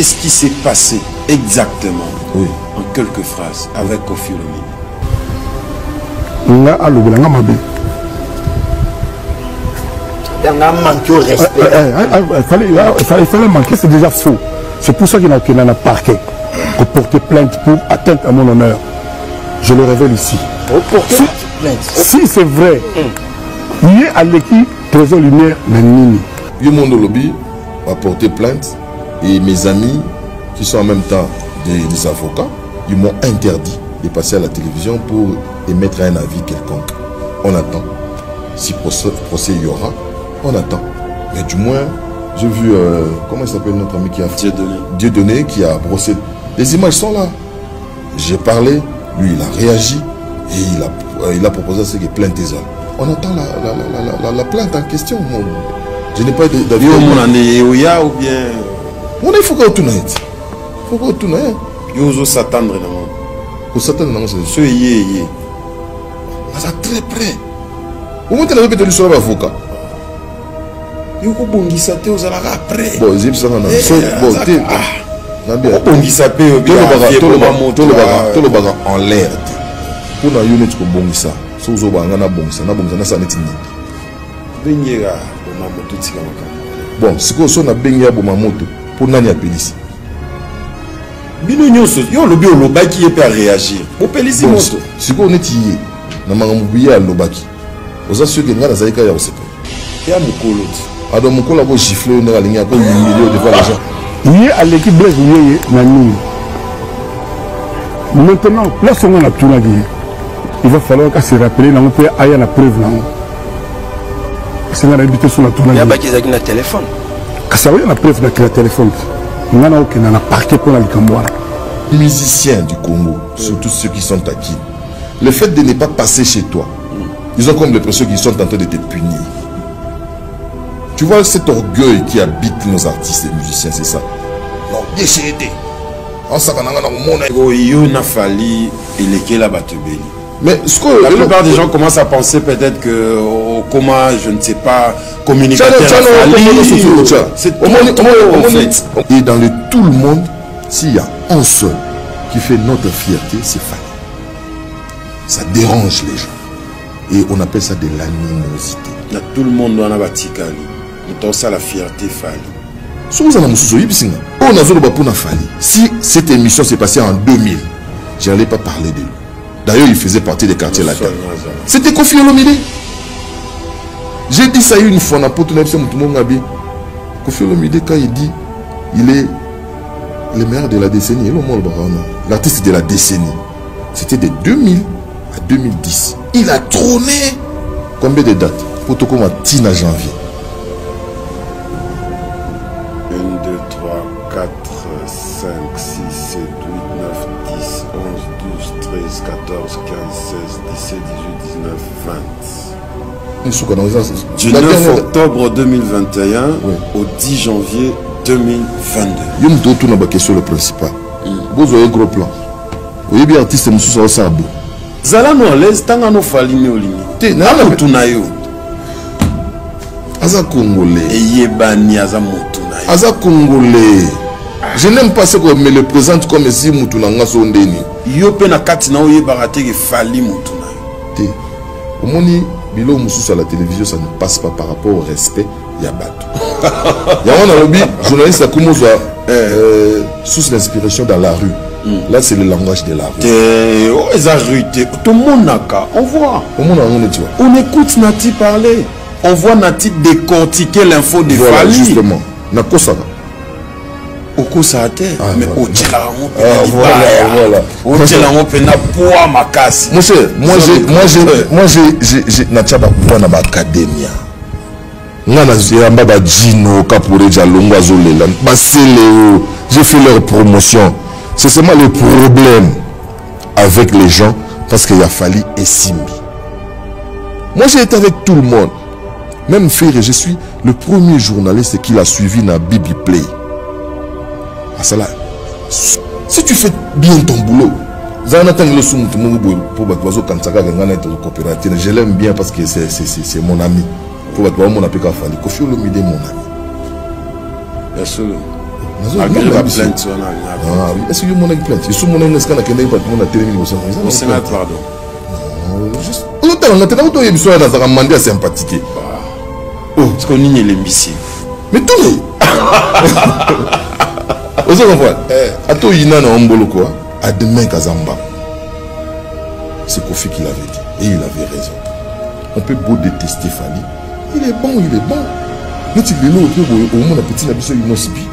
qu'est-ce qui s'est passé exactement, oui, en quelques phrases, avec Koffi Olomide? Il fallait manquer, c'est déjà faux. C'est pour ça qu'il y a un parquet pour porter plainte pour atteinte à mon honneur. Je le révèle ici. Si c'est vrai, il y a à l'équipe Trésor Lumière Nanini. Yomondo Lobby a porté plainte et mes amis qui sont en même temps des avocats, ils m'ont interdit de passer à la télévision pour émettre un avis quelconque. On attend. Si procès il y aura, on attend. Mais du moins, j'ai vu, comment il s'appelle notre ami qui a fait Dieudonné qui a brossé. Les images sont là. J'ai parlé, lui il a réagi et il a proposé ce qui est plainte des hommes. On attend la plainte en question. Je n'ai pas d'avis. Ou bien. Il faut qu'on tourne. Il faut qu'on tourne. Il faut s'attendre. Il faut s'attendre. Ce yé. Ça très près. Au moins, tu as répété sur l'avocat. Il faut que ça te aux alara après. Bon, j'ai ça. Bon, tu es. Tout le bagarre en l'air. Pour la unité que bon ça. Sozo bangana bon ça. Na bon ça na ça netini. Benyera bon moto tika makamba. Bon, si ko so na benyera bon moto pour nani apelisi. Bino nyonso yo lobi olobaki yepe a réagir. Opelisi moto. Si ko neti na mangambuya lobaki. Oza sûr que ngana zaika ya osepa. Ya mukolo. Ado mukolo ko gifler na ligne ko humilier devant les gens. Il y a à l'équipe Blaise Yeye Nanini. Maintenant, place où on a tout la vie. Il va falloir qu'à se rappeler, on peut aller à la preuve. C'est la habité sur la tournée. Il y a pas de téléphone. Ça y a la preuve de la téléphone. Il y a un parquet pour la Camboire. Les musiciens du Congo, surtout ceux qui sont acquis, le fait de ne pas passer chez toi, ils ont comme l'impression qu'ils sont en train de te punir. Tu vois cet orgueil qui habite nos artistes et musiciens, c'est ça. Non, déchédé. On s'en va dans le monde. Il a fallu élequer la Batubeli. Mais la plupart des gens commencent à penser peut-être que au coma, je ne sais pas, communicateur. C'est et dans tout le monde, s'il y a un seul qui fait notre fierté, c'est Fali. Ça dérange les gens. Et on appelle ça de l'animosité. Tout le monde doit en avoir ticali. On ça la fierté Fali. Si cette émission s'est passée en 2000, je n'allais pas parler de lui. D'ailleurs, il faisait partie des quartiers latins. C'était Koffi Olomide. J'ai dit ça une fois, Koffi Olomide, quand il dit il est le meilleur de la décennie, l'artiste de la décennie, c'était de 2000 à 2010. Il a trôné. Combien de dates? Pour tout comme à Tina janvier. 1, 2, 3, 4, 5, 6, 7, 8, 9, 10, 11, 12, 13, 14, 15, 16, 17, 18, 19, 20. Du 9 octobre 2021 oui. Au 10 janvier 2022. Il y a une question le principal. Vous avez un gros plan. Vous avez un artiste qui est un peu. Zalano à l'aise, tant qu'on a fallu me limiter. Aza Congolais. Et Yebani Aza Moutunayo. Aza Congolais. Je n'aime pas ce qu'on me le présente comme si Moutunanga Sondeni. Yope na katina oye barate ke fali Moutunayo. Au moni bilo mususu à la télévision, ça ne passe pas par rapport au respect Yabato. Yawana lobi journaliste Akumozo sous l'inspiration dans la rue. Là c'est le langage de la rue. Tout le monde n'a qu'à. On voit. On écoute Nati parler. On voit Nati décortiquer l'info de voilà, Fali. Justement. Nakosaka. Okosa terre. Mais au voilà. Moi j'ai Natchaba Kwana Academia. J'ai fait leur promotion. C'est seulement le problème avec les gens parce qu'il a fallu Essimbi. Moi j'ai été avec tout le monde. Même Ferré, je suis le premier journaliste qui l'a suivi dans Bibi Play. Si tu fais bien ton boulot, je l'aime bien parce que c'est mon ami. Koffi Olomide mon ami. Malgré la plainte. Est-ce que vous avez une plainte? Je suis mon ami, est-ce qu'on a quelqu'un qui a télé au Sénat, pardon. Juste. On a demandé à sympathique. Oh, est-ce qu'on y est l'imbécile? Mais tout le monde. Vous comprenez? Ato Yina na Ombolo quoi? À demain Kazamba. C'est Kofi qui l'avait dit. Et il avait raison. On peut beau détester Fali. Il est bon, il est bon. Mais tu le au moins la petite nabissou Inosbi.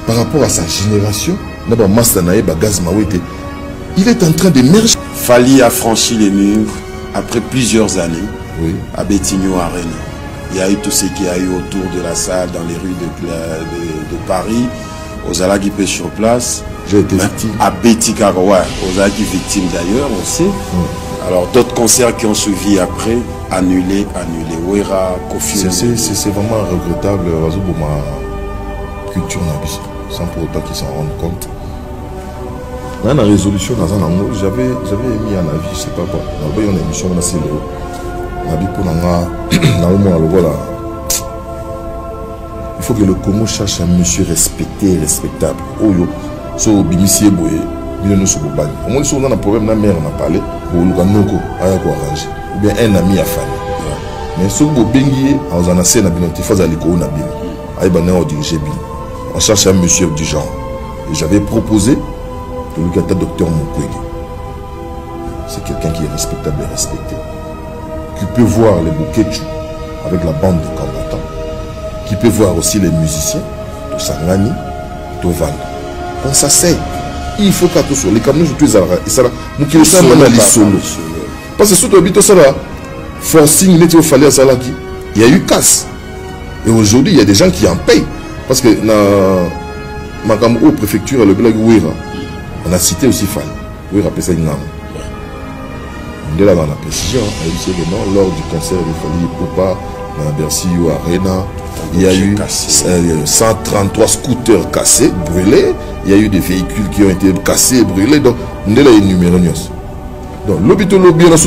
Par rapport à sa génération, il est en train d'émerger. Fali a franchi les murs après plusieurs années à Betigno Arena. Il y a eu tout ce qu'il y a eu autour de la salle, dans les rues de Paris, aux Alagui sur place. J'ai été victime. À Betikaro, ouais, aux Alagui victimes d'ailleurs, on sait. Alors d'autres concerts qui ont suivi après, annulés. Ouera, Kofi. C'est vraiment regrettable, ma culture nabiso, sans pour autant qu'ils s'en rendent compte. Dans la résolution, j'avais mis un avis, je ne sais pas quoi. Dans une émission, on a essayé il faut que le Congo cherche un monsieur respecté et respectable. Oyo, so bimisié boye, miliono so bobani. Au moins si on a un problème, la mère on a parlé, ou le kanoko aya ko arranger. Ou bien un ami à fan. Mais si vous bengié, on a assez na bino, il faut aller ko na bino. Aïe bana o diriger bino. On cherche un monsieur du genre. Et j'avais proposé de le gata docteur Mukwege. C'est quelqu'un qui est respectable et respecté. Qui peut voir les bouquets avec la bande de combattants, qui peut voir aussi les musiciens, de Sangani, de Val. On s'asseye. Il faut qu'à tout ça, les camions, je suis à la ça nous qui sommes dans les solos. Parce que surtout, habite ça là, forcing, il était au fallait à Salaki. Il y a eu casse. Et aujourd'hui, il y a des gens qui en payent. Parce que dans ma préfecture, le blague Ouira, on a cité aussi Fall. Ouira, appelle ça une âme. De là, dans la précision, lors du concert de Fali Poupa, dans Bercy ou Arena, il y a eu 133 scooters cassés, brûlés. Il y a eu des véhicules qui ont été cassés, brûlés. Donc, on est là, il y a une numéro. Donc, l'hôpital, l'hôpital,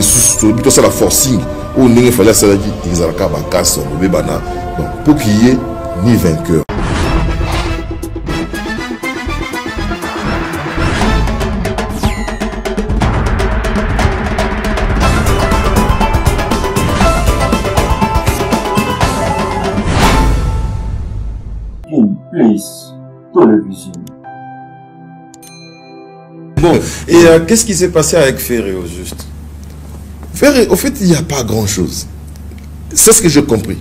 c'est la forcing. Où il fallait ça, ils ont cassé, donc, pour qu'il y ait ni vainqueur. Télévision. Bon, et qu'est-ce qui s'est passé avec Ferré au juste? Ferré, au fait, il n'y a pas grand-chose. C'est ce que j'ai compris,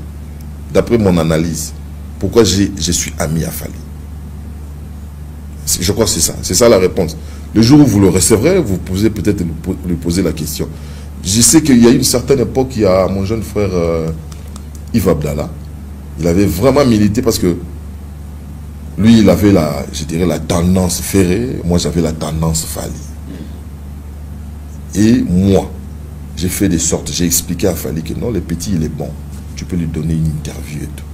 d'après mon analyse. Pourquoi je suis ami à Fali. Je crois que c'est ça la réponse. Le jour où vous le recevrez, vous pouvez peut-être lui poser la question. Je sais qu'il y a une certaine époque, il y a mon jeune frère Yves Abdallah. Il avait vraiment milité parce que lui, il avait je dirais la tendance Ferré, moi j'avais la tendance Fali. Et moi, j'ai fait des sortes, j'ai expliqué à Fali que non, le petit il est bon, tu peux lui donner une interview et tout.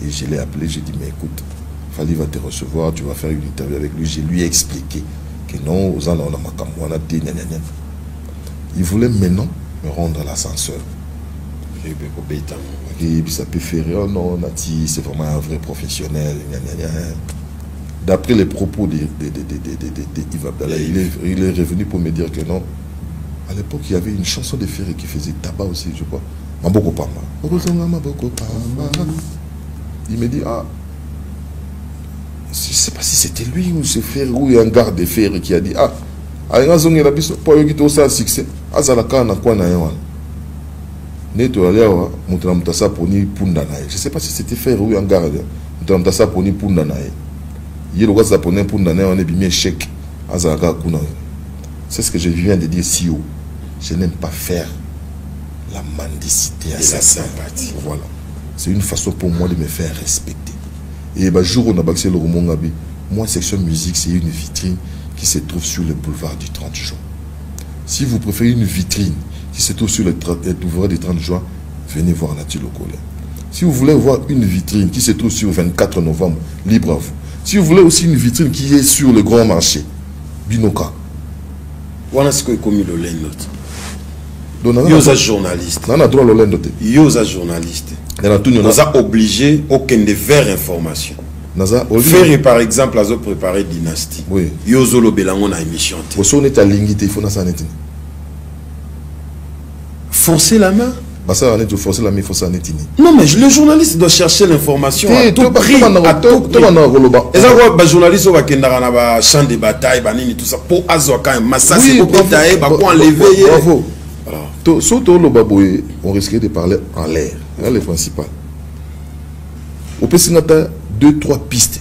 Et je l'ai appelé, j'ai dit, mais écoute, Fali va te recevoir, tu vas faire une interview avec lui. Je lui ai expliqué que non, aux gens, on a dit, il voulait maintenant me rendre à l'ascenseur. Et puis ça peut faire, oh non, Nati, c'est vraiment un vrai professionnel. D'après les propos de Yves Abdallah, il est revenu pour me dire que non. À l'époque, il y avait une chanson de Ferré qui faisait tabac aussi, je crois. Maboko Pamba. Il me dit, ah, je ne sais pas si c'était lui ou c'est Ferré ou un garde de Ferré qui a dit, ah, il y a un succès. Je ne sais pas si c'était Ferré ou un garde. C'est ce que je viens de dire si haut. Je n'aime pas faire la mendicité à sa sympathie. Voilà. C'est une façon pour moi de me faire respecter. Et le jour où on a baxé le Romongabi, moi, section musique, c'est une vitrine qui se trouve sur le boulevard du 30 juin. Si vous préférez une vitrine qui se trouve sur le boulevard du 30 juin, venez voir Nati Lokole. Si vous voulez voir une vitrine qui se trouve sur le 24 novembre, libre à vous. Si vous voulez aussi une vitrine qui est sur le grand marché, Binoka. Voilà ce que commis le Lendote. Yosa journaliste. Yosa journaliste. On a obligé aucun de vers information. Faire par exemple, à préparer Dynastie. Oui. Yozolo Belango na émission. Vous êtes à l'ingité, il faut ça. Forcer la main. Forcer la main, il faut ça. Non, mais le journaliste doit chercher l'information à tout prix. Et ça, le journaliste va dans champ de bataille, tout ça. Pour Azoka, massacre, pour enlever. Bravo. Surtout le baboué, on risquait de parler en l'air. C'est le principal. Au Pessinata, 2-3 pistes.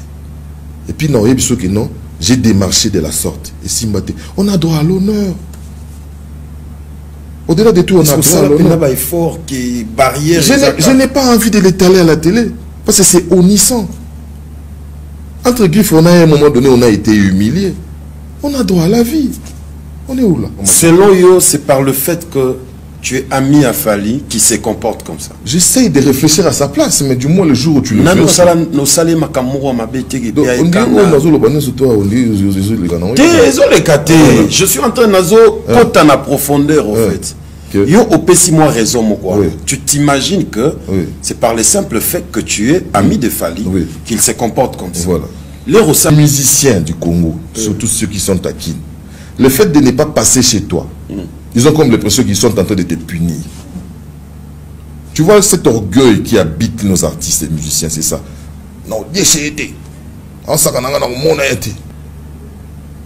Et puis, non, j'ai démarché de la sorte. Et si on a droit à l'honneur. Au-delà de tout, on a droit à l'honneur. Je n'ai pas envie de l'étaler à la télé. Parce que c'est honnissant. Entre griffes, on a à un moment donné, on a été humilié. On a droit à la vie. On est où là? Selon Yo, c'est par le fait que tu es ami à Fali qui se comporte comme ça. J'essaye de réfléchir à sa place, mais du moins le jour où tu le fais. Je suis en train de en profondeur en fait. Yo au 6 mois raison mon quoi. Tu t'imagines que c'est par le simple fait que tu es ami de Fali qu'il se comporte comme ça. Voilà. Les musiciens du Congo, surtout ceux qui sont taquines, le fait de ne pas passer chez toi, ils ont comme l'impression qu'ils sont en train de te punir. Tu vois cet orgueil qui habite nos artistes et musiciens, c'est ça. Non, j'ai été. En ça, on a été.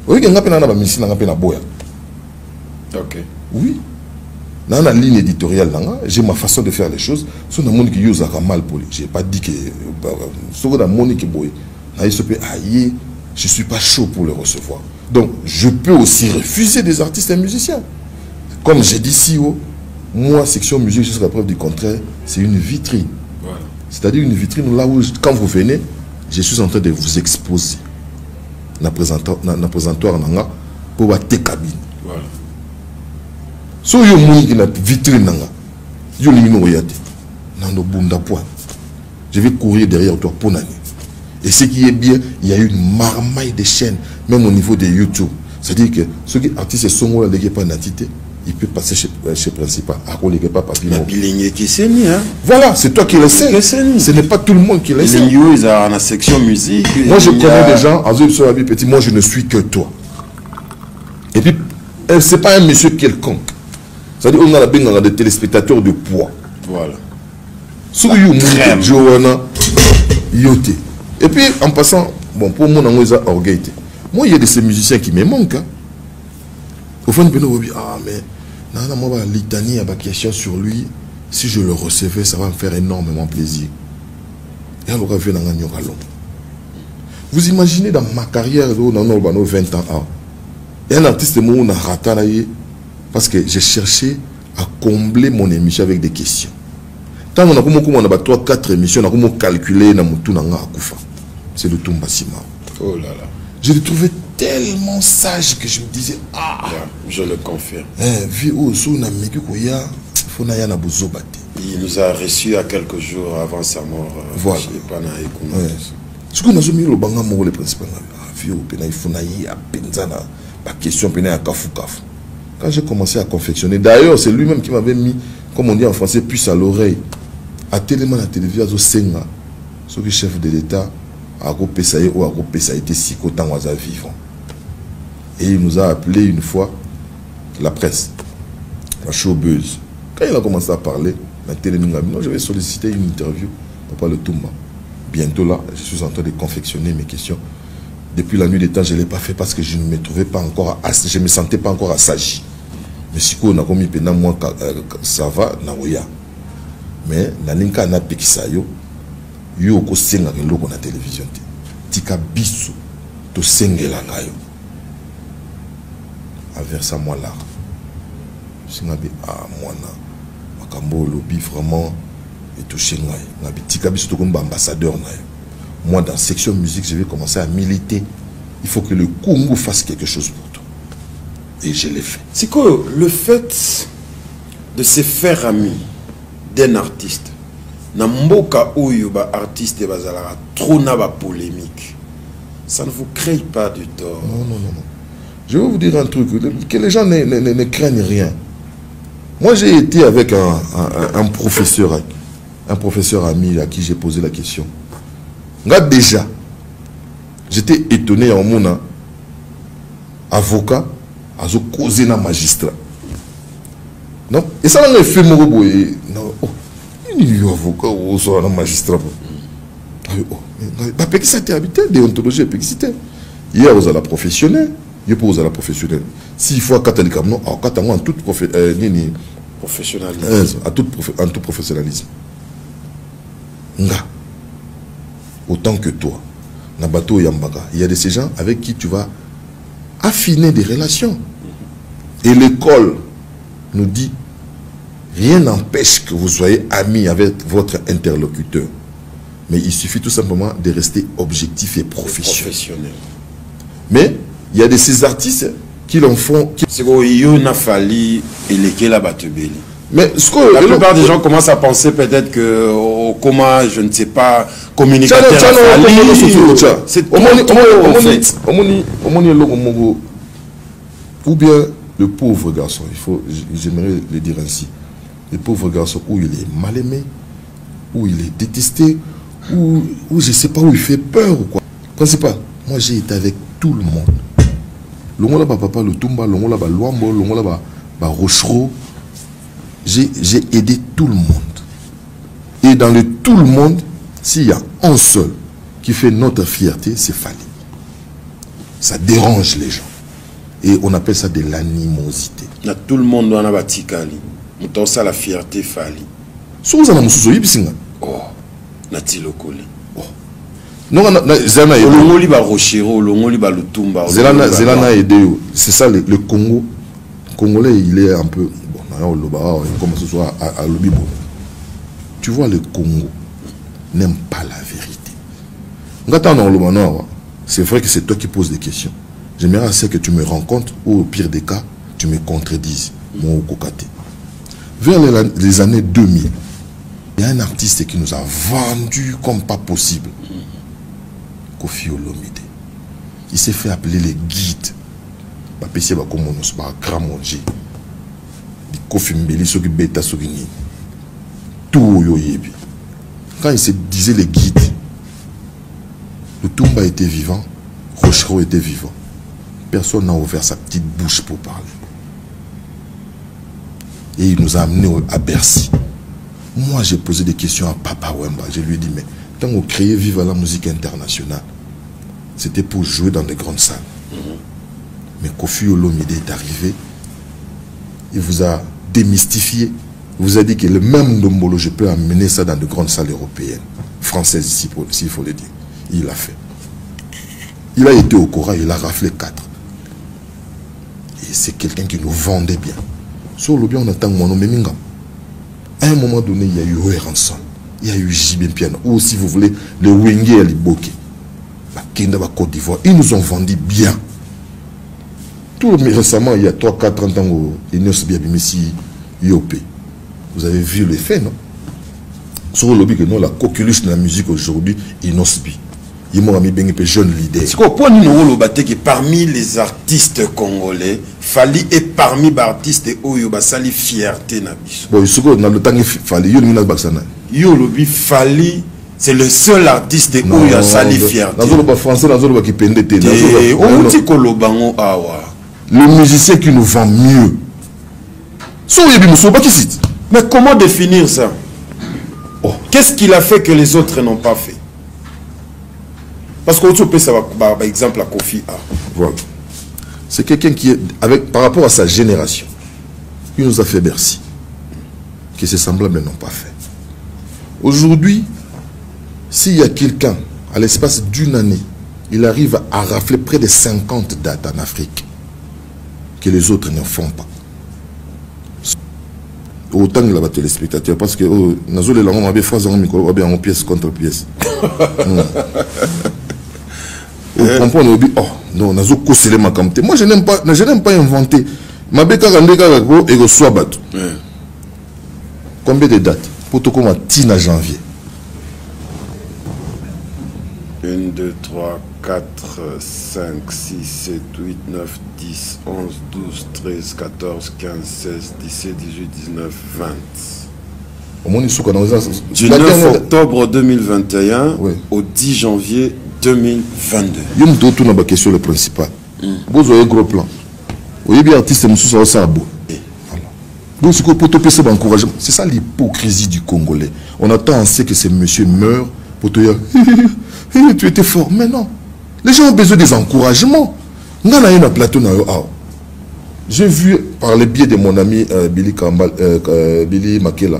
Oui, on a été boya. Ok. Oui. Dans la ligne éditoriale, j'ai ma façon de faire les choses. Si on a monde qui use mal pour lui, je n'ai pas dit que. Si on a monde qui boye, je ne suis pas chaud pour le recevoir. Donc, je peux aussi refuser des artistes et musiciens. Comme j'ai dit si haut, moi, section musique, jusqu'à la preuve du contraire, c'est une vitrine. Voilà. C'est-à-dire une vitrine là où, quand vous venez, je suis en train de vous exposer. Dans le présentoir, pour la cabine. Voilà. Si vous avez une vitrine, je vais courir derrière toi pour l'année. Et ce qui est bien, il y a une marmaille de chaînes, même au niveau de YouTube. C'est-à-dire que ceux qui artistes sont là, les pas natité, il peut passer chez Principal. Voilà, c'est toi qui le sais. Ce n'est pas tout le monde qui le sait. Ils ont la section musique. Moi, je connais des gens, moi, je ne suis que toi. Et puis, ce n'est pas un monsieur quelconque. C'est-à-dire qu'on a des téléspectateurs de poids. Voilà. Et puis, en passant, bon, pour moi, moi, il y a de ces musiciens qui me manquent. Au fond, mais moi, litanie, il y a des questions sur lui. Si je le recevais, ça va me faire énormément plaisir. Et alors, vous imaginez dans ma carrière, dans 20 ans, et un artiste, moi, on a raté parce que j'ai cherché à combler mon émission avec des questions. Tant on a 3-4 émissions, on a calculé c'est le Tumbasima. Oh là là. Je le trouvais tellement sage que je me disais, ah, je le confirme. Il nous a reçus à quelques jours avant sa mort. Voilà. Ce qu'on a mis le banga le principal. Quand j'ai commencé à confectionner, d'ailleurs, c'est lui-même qui m'avait mis, comme on dit en français, puce à l'oreille. À tellement la télévision, ce que chef de l'État a repésaillé ou a repésaillé si qu'autant vivant. Et il nous a appelé une fois la presse, la showbuzz. Quand il a commencé à parler, la télé je vais solliciter une interview, Papa le Toumba. Bientôt là, je suis en train de confectionner mes questions. Depuis la nuit des temps, je ne l'ai pas fait parce que je ne me trouvais pas encore, je ne me sentais pas encore assagi. Mais si on a commis pendant moi, ça va, naoya. Mais la linka na pekisayo, yo ko senga ke loko na télévision te. Tika biso to sengela ngayo. Aversa moi là. Singabi moi na makambo lobby vraiment et toucher ngayo. Ngabi tika biso to comme ambassadeur ngayo. Moi dans section musique, je vais commencer à militer. Il faut que le Congo fasse quelque chose pour toi. Et je l'ai fait. C'est que le fait de se faire ami d'un artiste, Namboka Oyo ba artiste bazala trop na ba polémique, ça ne vous crée pas du tort. Non. Je vais vous dire un truc, que les gens ne craignent rien. Moi j'ai été avec un professeur ami à qui j'ai posé la question. Déjà, J'étais étonné en mon avocat à causer un magistrat. Non, et ça n'a fait mon boy. Non, il y a un avocat ou un magistrat. Parce que c'était habité déontologie et il y a aux la professionnelle, il y a aux la professionnelle. S'il faut catholique non, en tout professionnalisme, en tout professionnalisme. Autant que toi, Nabato Yambaga, il y a de ces gens avec qui tu vas affiner des relations. Et l'école nous dit, rien n'empêche que vous soyez amis avec votre interlocuteur. Mais il suffit tout simplement de rester objectif et professionnel. Mais il y a de ces artistes qui l'en font. C'est qu'il n'a fallu éléguer la Batebeli. Mais la plupart des gens commencent à penser peut-être que comment, je ne sais pas, communicateur. C'est ou bien le pauvre garçon, j'aimerais le dire ainsi, le pauvre garçon où il est mal aimé, où il est détesté, où je ne sais pas, où il fait peur ou quoi. Principal, moi j'ai été avec tout le monde. Le monde là-bas, papa, le Tumba, le monde là-bas, Luambo, le monde là-bas, Rochereau. J'ai aidé tout le monde. Et dans le tout le monde, s'il y a un seul qui fait notre fierté, c'est Fali. Ça dérange les gens. Et on appelle ça de l'animosité. Tout le monde doit avoir Tikali. On ça la fierté Fali. Si vous avez un oh, Nati Lokoli. Oh. Non, Zana aidé. Olongoli ba Rochero, Olongoli ba Lutumba. Zelana aidé. C'est ça le Congo. Le Congolais, il est un peu. Comme ce soit à l'Obibo. Tu vois, le Congo n'aime pas la vérité. C'est vrai que c'est toi qui poses des questions. J'aimerais assez que tu me rencontres ou au pire des cas, tu me contredises. Mon Kokate. Vers les années 2000, il y a un artiste qui nous a vendu comme pas possible. Kofi Olomide. Il s'est fait appeler les guides. Kofi Mbeli, Soki Beta, Soki Ni. Tout yoyebi. Quand il se disait les guides, le Tumba était vivant, Rochereau était vivant. Personne n'a ouvert sa petite bouche pour parler. Et il nous a amenés à Bercy. Moi, j'ai posé des questions à Papa Wemba. Je lui ai dit, mais quand on créait Viva la musique internationale, c'était pour jouer dans des grandes salles. Mais Kofi Olomide est arrivé. Il vous a démystifié. Il vous a dit que le même Ndombolo, je peux amener ça dans de grandes salles européennes, françaises ici, s'il faut le dire. Il l'a fait. Il a été au Cora, il a raflé 4. Et c'est quelqu'un qui nous vendait bien. Sur le bien, on attend mon nom, Meminga. À un moment donné, il y a eu Oeranson, il y a eu Jibin Piano, ou si vous voulez, le Wenge et Liboke, la Kenda, la Côte d'Ivoire. Ils nous ont vendu bien. Tout récemment, il y a 3, 4, 30 ans, il y a IOP. Vous avez vu l'effet, non? Sur le lobby que non, la coqueluche de la musique aujourd'hui, Inosbi. Il m'a mis bien un jeune leader. C'est quoi, pour nous, que parmi les artistes congolais, Fali est parmi les artistes où sali fierté na biso. Bon, il dans le temps Fali, Yolobi Fali, c'est le seul artiste où il y a sali fierté. Dans le français, dans le qui pendait. Le musicien qui nous vend mieux. Mais comment définir ça? Oh. Qu'est-ce qu'il a fait que les autres n'ont pas fait? Parce qu'on peut ça par exemple à Kofi A. Voilà. C'est quelqu'un qui est avec par rapport à sa génération. Il nous a fait Bercy. Que ses semblables n'ont pas fait. Aujourd'hui, s'il y a quelqu'un à l'espace d'une année, il arrive à rafler près de 50 dates en Afrique que les autres ne font pas. Autant que les téléspectateurs, parce que nous avons des phrases en pièce contre pièce. Vous comprenez? Oh, non, nous avons causé les macamtés. Moi, je n'aime pas inventer. Ma béka et le soit battu. Combien de dates? Pour tout comme à Tina janvier. 1, 2, 3, 4, 5, 6, 7, 8, 9, 10, 11, 12, 13, 14, 15, 16, 17, 18, 19, 20. Du 9 octobre 2021 oui. Au 10 janvier 2022. Je me tourne ma question le principal. Vous avez un gros plan. Vous avez bien artiste Moussou Sabo. C'est ça l'hypocrisie du Congolais. On attend, on sait que ce monsieur meurt pour te dire tu étais fort. Mais non. Les gens ont besoin des encouragements. J'ai vu par le biais de mon ami Billy Makela,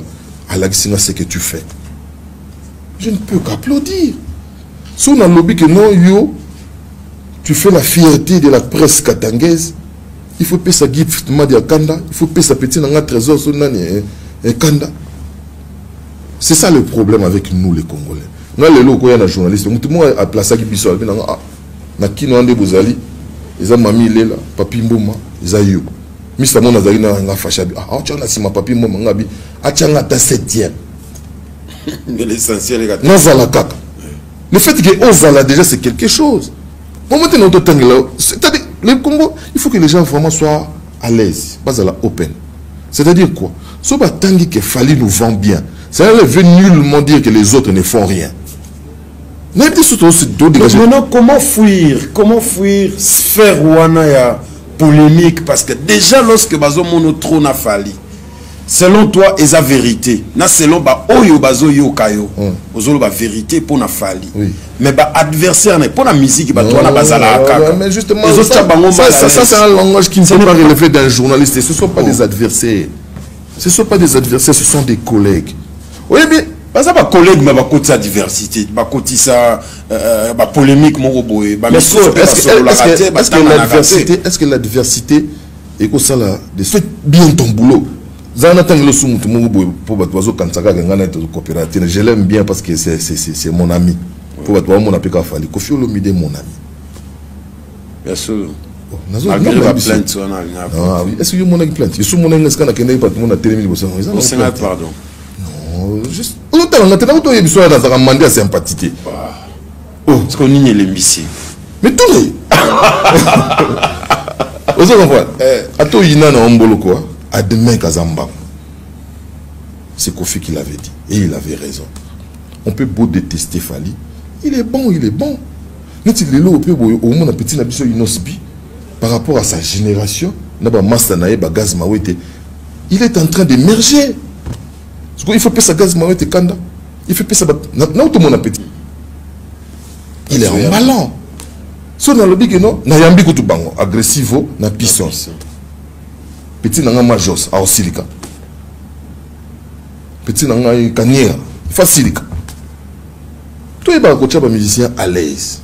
Alaxina, ce que tu fais. Je ne peux qu'applaudir. Si on a lobby que non, yo, tu fais la fierté de la presse katangaise. Il faut payer sa gift de Kanda, il faut payer sa petite trésor sur Kanda. C'est ça le problème avec nous les Congolais. Nous les locaux, il y a un journaliste, tout le monde a placé qui biso albi nanga na kino ande bozali, ils ont mami lela, papi mboma, ils ont eu. Mr. Mona zali na fashabi. Ah, tu as na sima papi mboma ngabi, achanga ta 7e. L'essentiel est Nazala kaka. Le fait que Ozala déjà c'est quelque chose. C'est-à-dire, le Congo, il faut que les gens vraiment soient à l'aise, pas à la open. C'est-à-dire quoi? Ce Tangi que Fali nous vend bien. Ça ne veut nullement dire que les autres ne font rien. Maintenant, comment fuir sphère Wana polémique? Parce que déjà, lorsque Bazo Mono trône a Fali, selon toi, est la vérité. Na selon ba oyo bazo yo kayo. Ozolo ba vérité pour na Fali. Mais ba adversaire pour la musique ba toi na bazala kaka. Mais justement ça c'est un langage qui ne peut pas relever d'un journaliste. Ce ne sont pas des adversaires. Ce ne sont pas des adversaires, ce sont des collègues. Oui mais ça ba collègue mais ba côté sa diversité, ba côté sa ba polémique mon boy. Ba est-ce que l'adversité est comme ça là de fait bien ton boulot? Je l'aime bien parce que c'est mon ami. Pour mon ami Koffi Olomide mon ami. Bien sûr. Malgré la plainte, ah oui. Est-ce que mon ami plainte? Je suis mon ami est-ce qu'on a qu'un pas tout le monde a télévisé au Sénat pardon. Non, juste. On a tellement eu besoin dans un mandat sympathité. Oh, parce qu'on nie l'imbécile. Mais tout le. Vous avez compris? Ato Yina na Ombolo quoi? À demain Kazamba. C'est Kofi qui l'avait dit. Et il avait raison. On peut beau détester Fali. Il est bon, il est bon. Par rapport à sa génération, il est en train d'émerger. Il faut payer sa gaz mawete kanda. Il faut payer sa appétit. Il est emballant. Si on a le big non, na yambi kutu bango agressivo na puissance. Petit nanga majos a osilika. Petit nanga kaniera facilika. Tout est bako chaba musicien à l'aise.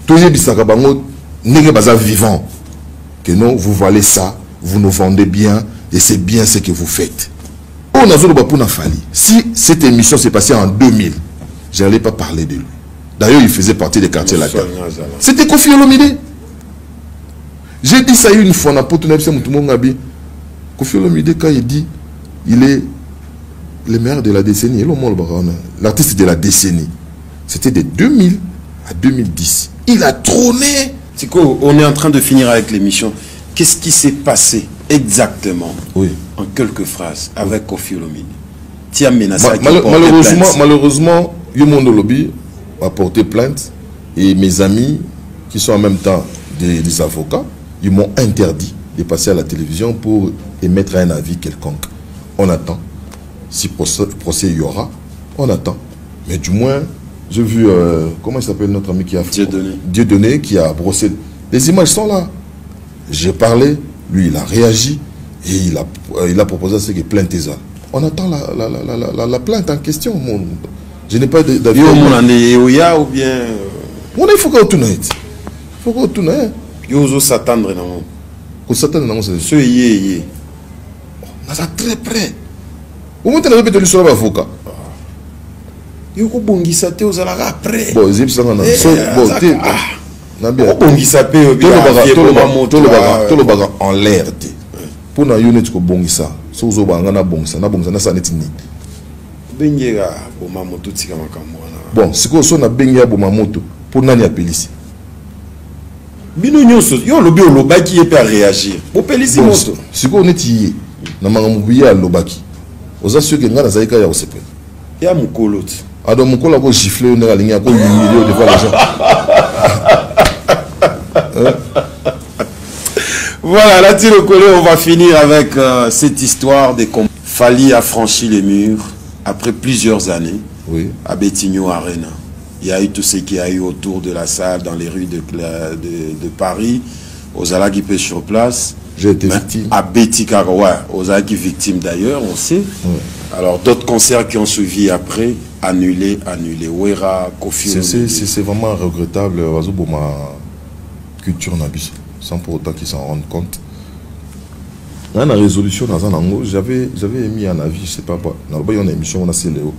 Tout est bisaka bango nenge baza vivant. Que non, vous valez ça, vous nous vendez bien et c'est bien ce que vous faites. On a zolo bapuna Fali. Si cette émission s'est passée en 2000, je n'allais pas parler de lui. D'ailleurs, il faisait partie des quartiers là. C'était Kofi Olomide. J'ai dit ça une fois, Kofi Olomide, quand il dit il est le maire de la décennie, l'artiste de la décennie, c'était de 2000 à 2010. Il a trôné. On est en train de finir avec l'émission. Qu'est-ce qui s'est passé exactement, en quelques phrases, avec Kofi Olomide? Tu as menacé malheureusement, Yomondo Lobby a porté plainte et mes amis, qui sont en même temps des avocats, ils m'ont interdit de passer à la télévision pour émettre un avis quelconque. On attend. Si procès il y aura, on attend. Mais du moins, j'ai vu, comment il s'appelle notre ami qui a fait Dieudonné qui a brossé. Les images sont là. J'ai parlé, lui il a réagi et il a proposé ce qui est plainte des hommes. On attend la plainte en question. Je n'ai pas d'avis. Ou bien. Il faut qu'on tourne. Il faut qu'on tourne. Il faut s'attendre. Qu'on s'attendre dans ce ce yé. On est très près. Au moins, tu as répété l'histoire de l'avocat. Il faut bongisa te aux alara après. Bon, c'est ça. Bon, t'es. Bongisa pe. Tout le bagarre en l'air. Pour na yonet ko bongisa. So zo bangana bongisa. Na bongisa na sa netini. Bengera bomamoto tika makambo wana. Bon, siko so na bengera bomamoto pour nani apelisi. Bino nyonso yo lobi olobaki ye pe a réagir. Bo pelisi moto. Siko neti na mangamubiya lobaki. Oza sio ke ngana zaika ya osepela. Ya mukoloti. Alors, mon collègue a giflé, on a humilié devant les gens. Voilà, là-dessus le collé, on va finir avec cette histoire des combats. Fally a franchi les murs après plusieurs années à Betigno Arena. Il y a eu tout ce qu'il y a eu autour de la salle, dans les rues de Paris, aux Alagipé sur place. J'ai été victime. À Betika, ouais, aux Alagipé victimes d'ailleurs, on sait. Alors d'autres concerts qui ont suivi après, annulés. Wera, Kofi. C'est vraiment regrettable, pour ma culture Nabis, sans pour autant qu'ils s'en rendent compte. Dans la résolution, j'avais émis un avis, je ne sais pas, dans une émission, on a Léo.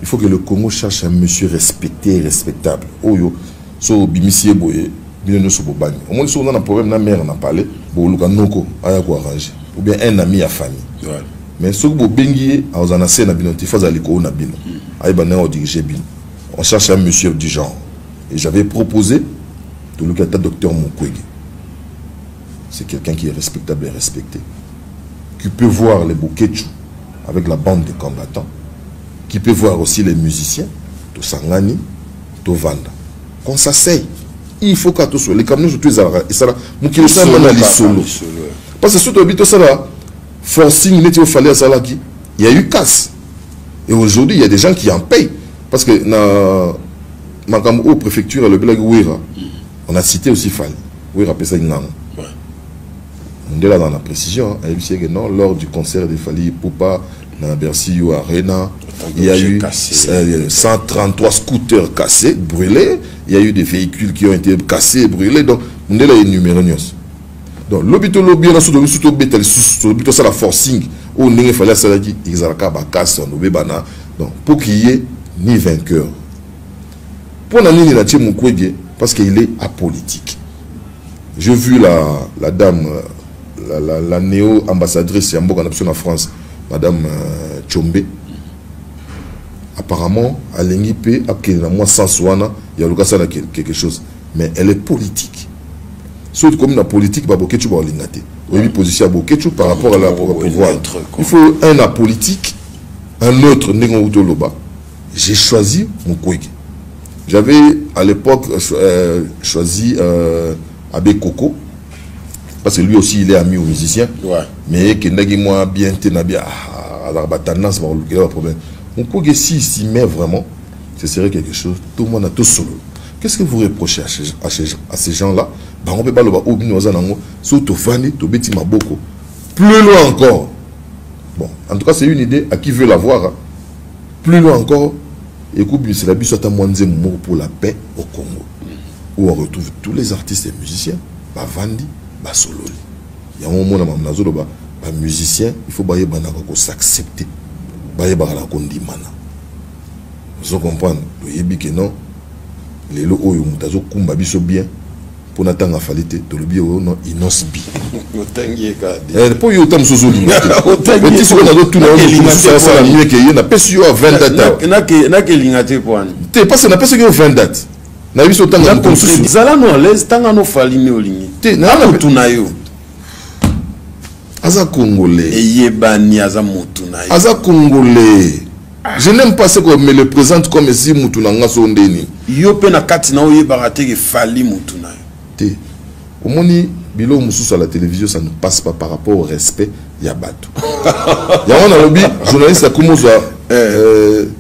Il faut que le Congo cherche un monsieur respecté et respectable. So bimisié boye, bien so bobani. Au moins si on a un problème, la mère n'a parlé, bon luka noko aya ko arranger. Ou bien un ami à famille. Mais ce que vous bengié, on a assez na binoté face à l'école na bino. Aïe bané on dirige bin. On cherche un monsieur du genre. Et j'avais proposé de le docteur Mukwege. C'est quelqu'un qui est respectable et respecté. Qui peut voir les Boketchou avec la bande de combattants. Qui peut voir aussi les musiciens, de Sangani, de Vanda. Qu'on s'asseye. Il faut qu'à tout soit. Les camions, surtout, et ça là, il solo. Parce que surtout, forcing, il y a eu casse. Et aujourd'hui, il y a des gens qui en payent. Parce que dans ma préfecture, le Bélag Ouira, on a cité aussi Fally. Ouira Pessa Inang. On est là dans la précision. Non, lors du concert de Fally Poupa, dans Bercy ou Arena, il y a eu 133 scooters cassés, brûlés. Il y a eu des véhicules qui ont été cassés, brûlés. Donc, on est là énuméré. Donc, l'obito lobby, on a surtout ça la forcing. Où il fallait ça dit, ils ont cassé, donc, pour qu'il y ait ni vainqueur. Pour l'année, il a tiré mon couille parce qu'il est apolitique. J'ai vu la dame, la néo-ambassadrice en France, Madame Tchombe. Apparemment, à l'NIP, il y a quelque chose. Mais elle est politique. Sauf comme la politique, tu vas l'ingate. Oui, position par rapport à la pouvoir. Il faut un apolitique, un autre Négon. J'ai choisi mon Kwege. J'avais à l'époque choisi Abbé Coco. Parce que lui aussi, il est ami aux musiciens. Mais qui n'a moi bien tenabia à la tendance, il y a un problème. Mon Kwege, s'il met vraiment, ce serait quelque chose. Tout le monde a tout solo. Qu'est-ce que vous reprochez à ces gens-là? On peut pas le voir. Plus loin encore. Bon, en tout cas, c'est une idée à qui veut la voir. Plus loin encore, écoute, c'est la bise pour la paix au Congo. Où on retrouve tous les artistes et musiciens. Vandi, Sololi. Il y a un moment où musicien, il faut s'accepter. Vous comprenez? Non, les lots où ils ont bien pour n'attendre à faliter, tout le bien non innocent bi. Pour y autant de choses au limite. Mais si on a d'autres tout le monde, ça la mieux qu'il y a pas sûr 20 dates. N'a que l'ingate point. T'es pas ça n'a pas sûr 20 dates. N'a vu autant de construction. Zala non laisse tant no falini au ligne. T'es na tunayo. Aza congolais. Et yebani aza mutunayo. Aza congolais. Je n'aime pas ce qu'on me le présente comme si Moutounanga sondeni. Yope na kati na oye barate ke Fally Moutounanga. Au moni bilo mususu à la télévision, ça ne passe pas par rapport au respect yabato. Y'a on a lobby journaliste à Koumouzwa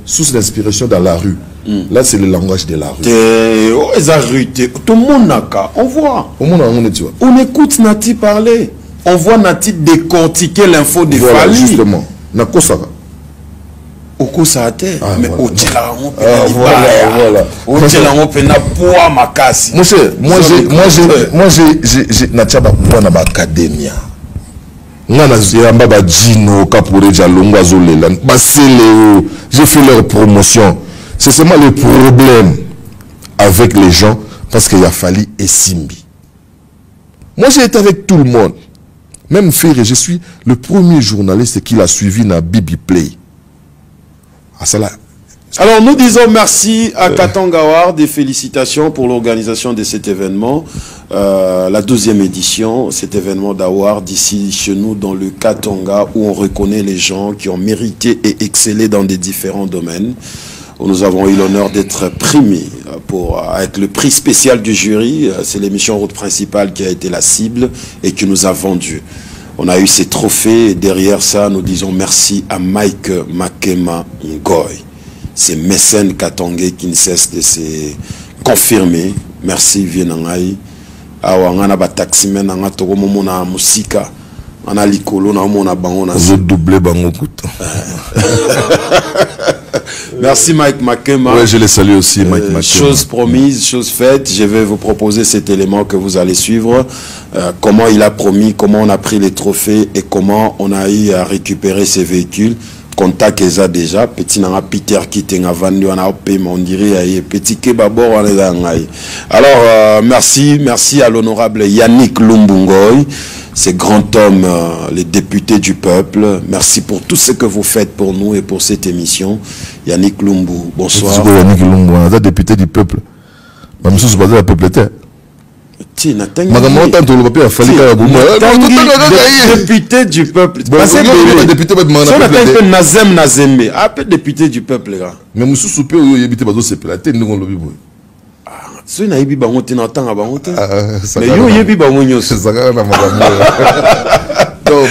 source d'inspiration dans la rue. Là c'est le langage de la rue. Tout le monde n'a qu'à, on voit. On écoute Nati parler. On voit Nati décortiquer l'info de Fally. Justement. Nakosaka. Oko sa terre, mais au Tchelango, moi j'ai Natchaba Mwana Academia. J'ai fait leur promotion. C'est seulement le problème avec les gens parce qu'il a fallu Simbi. Moi j'ai été avec tout le monde. Même Ferré, je suis le premier journaliste qui l'a suivi dans Bibi Play. Ah, ça là, Alors nous disons merci à Katanga Award et félicitations pour l'organisation de cet événement, la 12e édition, cet événement d'Award ici chez nous dans le Katanga où on reconnaît les gens qui ont mérité et excellé dans des différents domaines. Où nous avons eu l'honneur d'être primés avec le prix spécial du jury. C'est l'émission Route Principale qui a été la cible et qui nous a vendu. On a eu ces trophées et derrière ça nous disons merci à Mike Makema Ngoy. C'est mécène katangais qui ne cesse de se confirmer. Merci Vienangai. Awa ngana ba taximen nga toko momona musika. Ana likolo na mona bango na zo doubler bango kuta. Merci Mike Makema. Ouais, je les salue aussi Mike Makema. Chose promise, chose faite, je vais vous proposer cet élément que vous allez suivre. Comment il a promis, comment on a pris les trophées et comment on a eu à récupérer ces véhicules. Contact eza déjà petit nanga Peter Kitenga vendu on a paiement on dirait petit kebabor on est dans. Alors merci à l'honorable Yannick Lumbungoy, ce grand homme, les députés du peuple. Merci pour tout ce que vous faites pour nous et pour cette émission. Yannick Lumbu, bonsoir. Yannick Lumbu, on a député du peuple. Même si c'est pas le peuple était. Député du peuple. Député du peuple. Mais monsieur Soupé, il y a des c'est platé, nous on lobby. Si na ibi bango te na tanga bango te. Mais yo yebi bango nyos.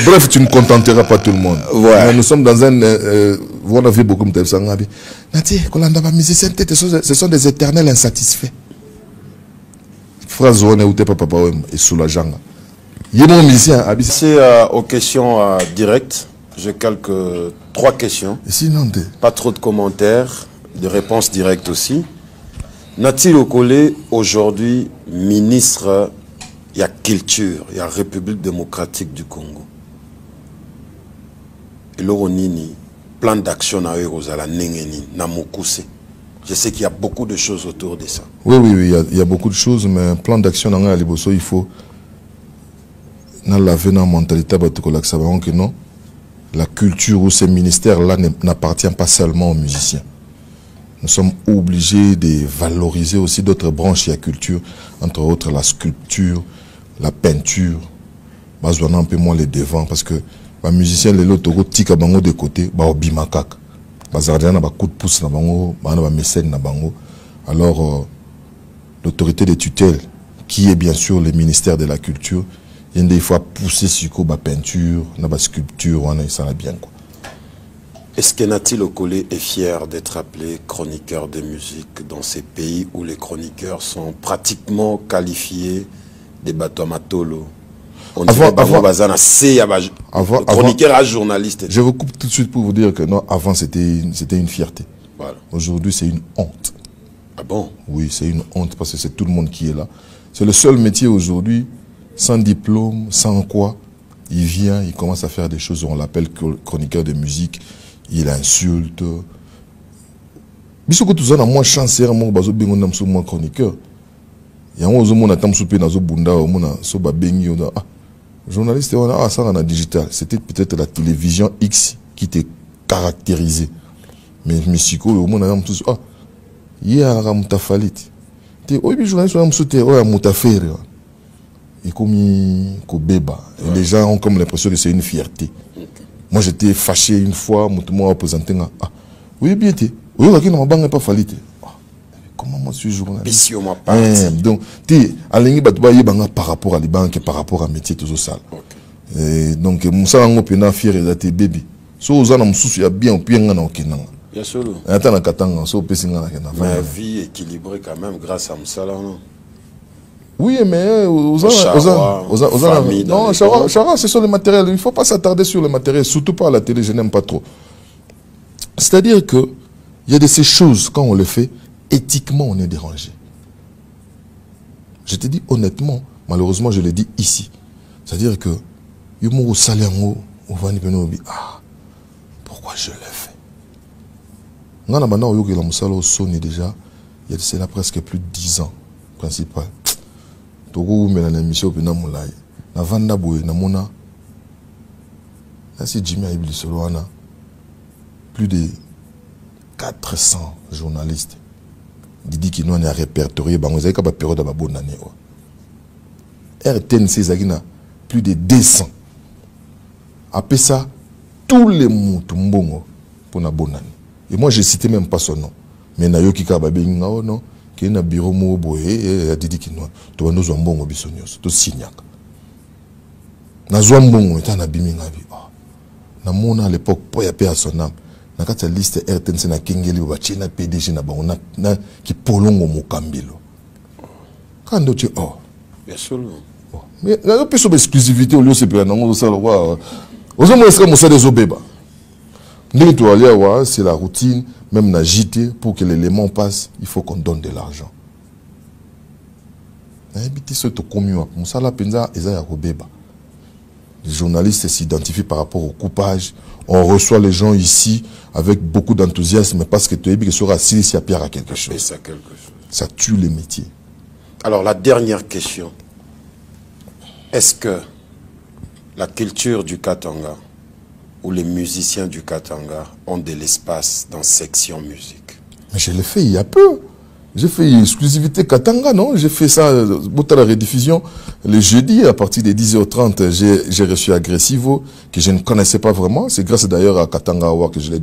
Bref, tu ne contenteras pas tout le monde. Ouais. Nous sommes dans un on a vu beaucoup de sangabi. Nati, kolanda ba musicien tête, ce sont des éternels insatisfaits. Phrase on est où t'es papa et soulageant. C'est aux questions directes. J'ai quelques 3 questions. Sinon, pas trop de commentaires, de réponses directes aussi. Nati Lokole, aujourd'hui, ministre, il y a culture, il y a République démocratique du Congo. Et l'Oronini, plan d'action à Eurozala, Nengeni, Namokuse. Je sais qu'il y a beaucoup de choses autour de ça. Oui, il y a beaucoup de choses, mais un plan d'action dans la Liboso, il faut laver la mentalité que non, la culture ou ces ministères-là n'appartient pas seulement aux musiciens. Nous sommes obligés de valoriser aussi d'autres branches de la culture, entre autres la sculpture, la peinture. Je vais un peu moins les devants parce que les musiciens, les autres, de côté, coup de pouce alors l'autorité de tutelle qui est bien sûr le ministère de la culture il faut pousser sur la peinture la sculpture ça va bien quoi. Est-ce que Nati Lokole est fier d'être appelé chroniqueur de musique dans ces pays où les chroniqueurs sont pratiquement qualifiés des batomatolo? Chroniqueur à journaliste. Je vous coupe tout de suite pour vous dire que non, avant c'était une fierté. Voilà. Aujourd'hui c'est une honte. Ah bon? Oui, c'est une honte parce que c'est tout le monde qui est là. C'est le seul métier aujourd'hui, sans diplôme, sans quoi, il vient, il commence à faire des choses, on l'appelle chroniqueur de musique, il insulte. Bisoko tout ça na moi chanceur mon bazo bengo na mso moi chroniqueur. Yango zo mona tam souper na zo bunda o mona so ba bengi o ah journaliste on a ça dans la digital, c'était peut-être la télévision X qui te caractérisait. Mais Mexico au mona na mso ah ya ra mutafalit. Te obi journaliste na mso te o ya mutafere. Et comme Kobeba, les gens ont comme l'impression que c'est une fierté. Moi j'étais fâché une fois, moi représenté ah oui bien tu oui là qui n'a pas fallu comment moi je suis journaliste donc tu alingi batuba yebanga par rapport à les banques par rapport à métier tout ça donc musa ngo pena fier ezate baby so uzana mususu ya bien opienga na okenanga bien sûr ata na katanga so pesinga na kena ma vie équilibrée quand même grâce à Moussala non. Oui, mais non, Chara, c'est sur le matériel. Il ne faut pas s'attarder sur le matériel, surtout pas à la télé, je n'aime pas trop. C'est-à-dire que il y a de ces choses, quand on le fait, éthiquement, on est dérangé. Je te dis honnêtement, malheureusement, je le dis ici. C'est-à-dire que, pourquoi je le fais? Déjà, il y a là presque plus de 10 ans, principal. Togo mais na émission pena mulai na vanda boye na mona na si Jimmy Ibli Solwana plus de 400 journalistes. Didi qui nous a répertorié, bah, on a une période de bonne année. RTNC, a plus de 200. Après ça, tous les mots, pour la bonne année. Et moi, je ne citais même pas son nom. Mais na yoki ka babe ngao non qui na bureau mo boye a didi kinwa to ndo zo mbongo bisonyos to signaka na zo mbongo eta na bimi ngabi na mona à l'époque po ya pe à son âme na kata liste RTNC na kingeli ba china PDG na bango na ki polongo mokambilo quand tu bien sûr mais na pe so exclusivité au lieu c'est pas non ça wa ozo mo eska mo sa des obeba c'est la routine, même na JT, pour que l'élément passe, il faut qu'on donne de l'argent. Les journalistes s'identifient par rapport au coupage. On reçoit les gens ici avec beaucoup d'enthousiasme parce que tu es sera assis si à pierre à quelque chose. Ça tue les métiers. Alors la dernière question. Est-ce que la culture du Katanga où les musiciens du Katanga ont de l'espace dans section musique? Mais je l'ai fait il y a peu. J'ai fait exclusivité Katanga, non? J'ai fait ça, à la rediffusion, le jeudi, à partir de 10h30, j'ai reçu Agressivo, que je ne connaissais pas vraiment. C'est grâce d'ailleurs à Katanga Awa que je l'ai